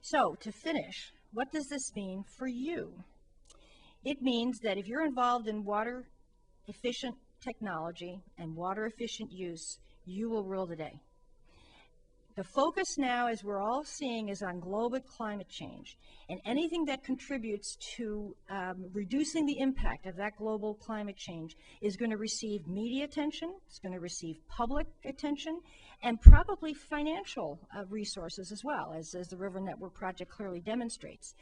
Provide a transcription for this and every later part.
So to finish, what does this mean for you? It means that if you're involved in water efficient technology and water efficient use, you will rule the day. The focus now, as we're all seeing, is on global climate change, and anything that contributes to reducing the impact of that global climate change is going to receive media attention, it's going to receive public attention, and probably financial resources as well, as the River Network Project clearly demonstrates.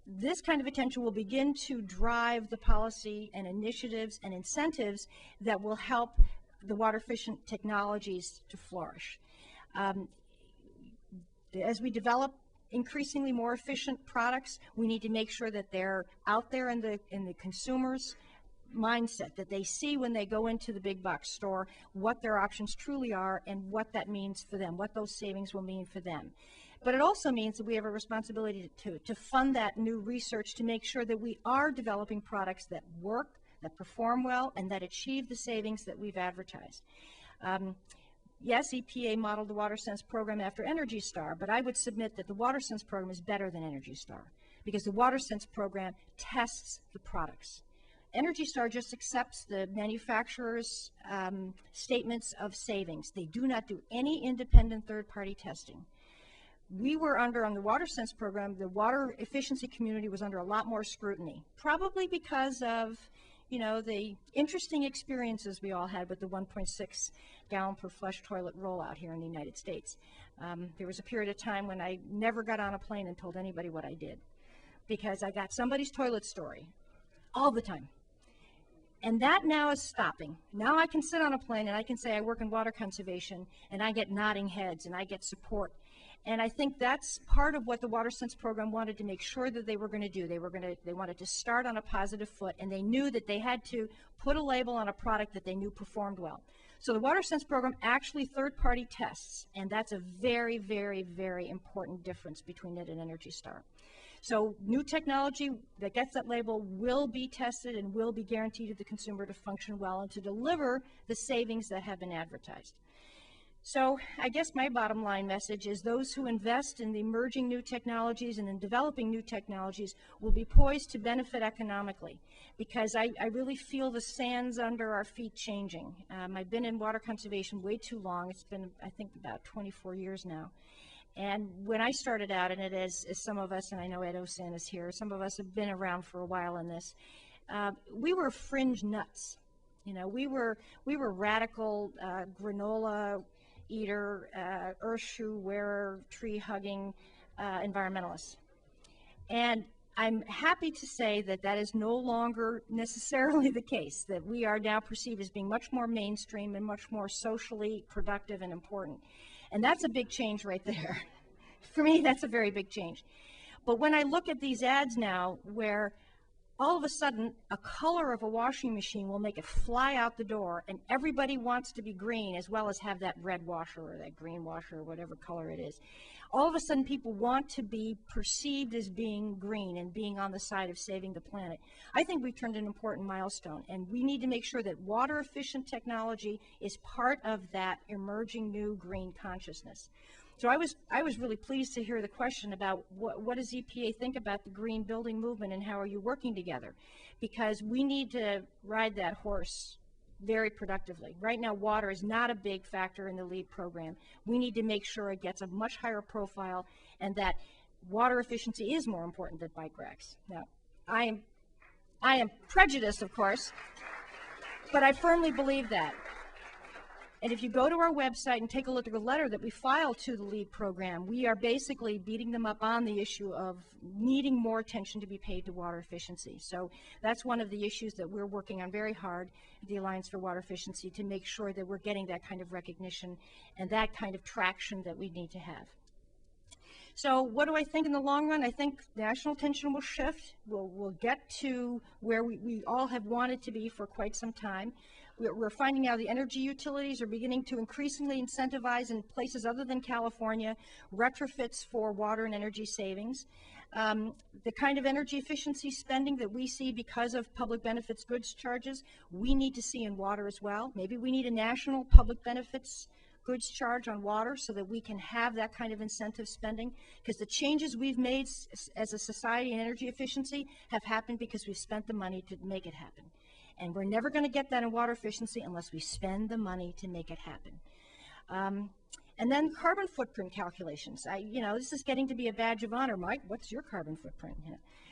This kind of attention will begin to drive the policy and initiatives and incentives that will help the water efficient technologies to flourish. As we develop increasingly more efficient products, we need to make sure that they're out there in the consumer's mindset, that they see when they go into the big box store what their options truly are and what that means for them, what those savings will mean for them. But it also means that we have a responsibility to fund that new research to make sure that we are developing products that work, that perform well, and that achieve the savings that we've advertised. Yes, EPA modeled the WaterSense program after Energy Star, but I would submit that the WaterSense program is better than Energy Star because the WaterSense program tests the products. Energy Star just accepts the manufacturer's statements of savings. They do not do any independent third-party testing. We were under, on the WaterSense program, the water efficiency community was under a lot more scrutiny, probably because of, you know, the interesting experiences we all had with the 1.6 gallon per flush toilet rollout here in the United States. There was a period of time when I never got on a plane and told anybody what I did because I got somebody's toilet story all the time. And that now is stopping. Now I can sit on a plane and I can say I work in water conservation and I get nodding heads and I get support. And I think that's part of what the WaterSense program wanted to make sure that they were going to do. They wanted to start on a positive foot, and they knew that they had to put a label on a product that they knew performed well. So the WaterSense program actually third-party tests, and that's a very, very, very important difference between it and Energy Star. So new technology that gets that label will be tested and will be guaranteed to the consumer to function well and to deliver the savings that have been advertised. So I guess my bottom line message is those who invest in the emerging new technologies and in developing new technologies will be poised to benefit economically because I really feel the sands under our feet changing. I've been in water conservation way too long. It's been, I think, about 24 years now. And when I started out in it, as some of us, and I know Ed Osan is here, some of us have been around for a while in this, we were fringe nuts. You know, we were radical granola eater, earth shoe wearer, tree hugging environmentalists. And I'm happy to say that that is no longer necessarily the case, that we are now perceived as being much more mainstream and much more socially productive and important. And that's a big change right there. For me, that's a very big change. But when I look at these ads now where all of a sudden, a color of a washing machine will make it fly out the door, and everybody wants to be green as well as have that red washer or that green washer or whatever color it is. All of a sudden, people want to be perceived as being green and being on the side of saving the planet. I think we've turned an important milestone, and we need to make sure that water-efficient technology is part of that emerging new green consciousness. So I was really pleased to hear the question about what does EPA think about the green building movement and how are you working together? Because we need to ride that horse very productively. Right now, water is not a big factor in the LEAD program. We need to make sure it gets a much higher profile and that water efficiency is more important than bike racks. Now, I am prejudiced, of course, but I firmly believe that. And if you go to our website and take a look at the letter that we filed to the LEAD program, we are basically beating them up on the issue of needing more attention to be paid to water efficiency. So that's one of the issues that we're working on very hard at the Alliance for Water Efficiency to make sure that we're getting that kind of recognition and that kind of traction that we need to have. So what do I think in the long run? I think national attention will shift. We'll get to where we all have wanted to be for quite some time. We're finding now the energy utilities are beginning to increasingly incentivize in places other than California retrofits for water and energy savings. The kind of energy efficiency spending that we see because of public benefits goods charges, we need to see in water as well. Maybe we need a national public benefits goods charge on water so that we can have that kind of incentive spending, because the changes we've made as a society in energy efficiency have happened because we've spent the money to make it happen. And we're never going to get that in water efficiency unless we spend the money to make it happen. And then carbon footprint calculations. This is getting to be a badge of honor. Mike, what's your carbon footprint?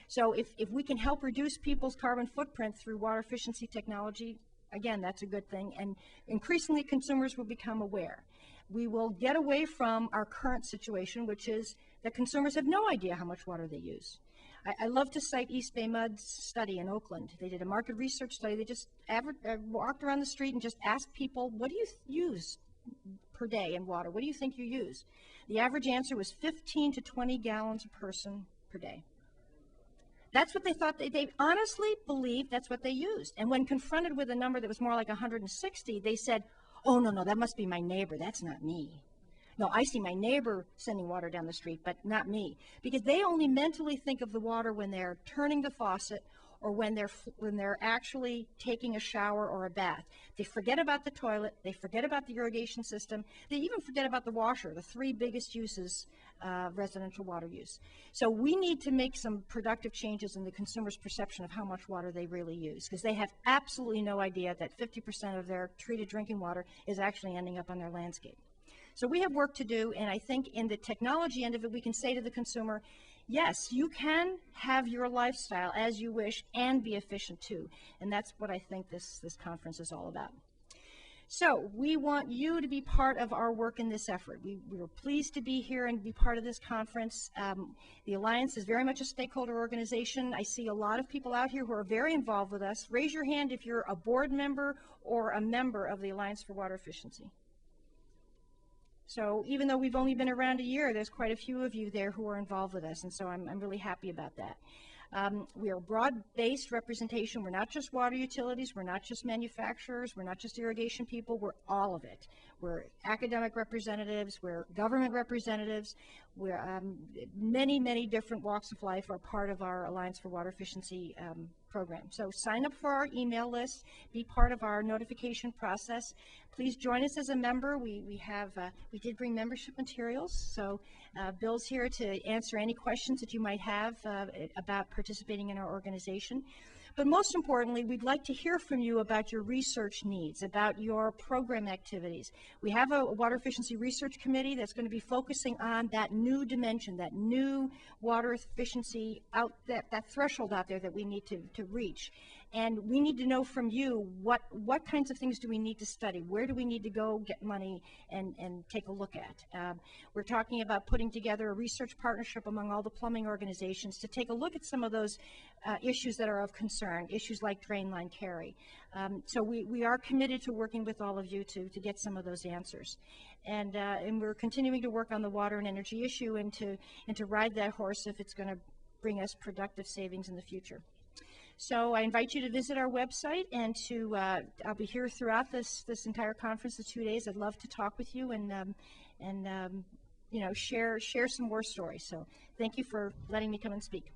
So if we can help reduce people's carbon footprint through water efficiency technology, again, that's a good thing. And increasingly, consumers will become aware. We will get away from our current situation, which is that consumers have no idea how much water they use. I love to cite East Bay Mud's study in Oakland. They did a market research study. They just walked around the street and just asked people, what do you use per day in water? What do you think you use? The average answer was 15 to 20 gallons a person per day. That's what they thought. They honestly believed that's what they used. And when confronted with a number that was more like 160, they said, oh, no, that must be my neighbor. That's not me. No, I see my neighbor sending water down the street, but not me. Because they only mentally think of the water when they're turning the faucet or when they're actually taking a shower or a bath. They forget about the toilet. They forget about the irrigation system. They even forget about the washer, the three biggest uses of residential water use. So we need to make some productive changes in the consumer's perception of how much water they really use, because they have absolutely no idea that 50% of their treated drinking water is actually ending up on their landscape. So we have work to do, and I think in the technology end of it, we can say to the consumer, yes, you can have your lifestyle as you wish and be efficient too. And that's what I think this conference is all about. So we want you to be part of our work in this effort. We were pleased to be here and be part of this conference. The Alliance is very much a stakeholder organization. I see a lot of people out here who are very involved with us. Raise your hand if you're a board member or a member of the Alliance for Water Efficiency. So even though we've only been around a year, there's quite a few of you there who are involved with us, and so I'm really happy about that. We are broad-based representation. We're not just water utilities, we're not just manufacturers, we're not just irrigation people, we're all of it. We're academic representatives, we're government representatives, we're many different walks of life are part of our Alliance for Water Efficiency program. So sign up for our email list, be part of our notification process. Please join us as a member. We did bring membership materials, so Bill's here to answer any questions that you might have about participating in our organization. But most importantly, we'd like to hear from you about your research needs, about your program activities. We have a Water Efficiency Research Committee that's going to be focusing on that new dimension, that new water efficiency, that threshold out there that we need to reach. And we need to know from you what kinds of things do we need to study, where do we need to go get money and take a look at. We're talking about putting together a research partnership among all the plumbing organizations to take a look at some of those issues that are of concern, issues like drain line carry. So we are committed to working with all of you to get some of those answers. And we're continuing to work on the water and energy issue and to ride that horse if it's going to bring us productive savings in the future. So I invite you to visit our website and I'll be here throughout this entire conference, the 2 days. I'd love to talk with you and share some war stories. So thank you for letting me come and speak.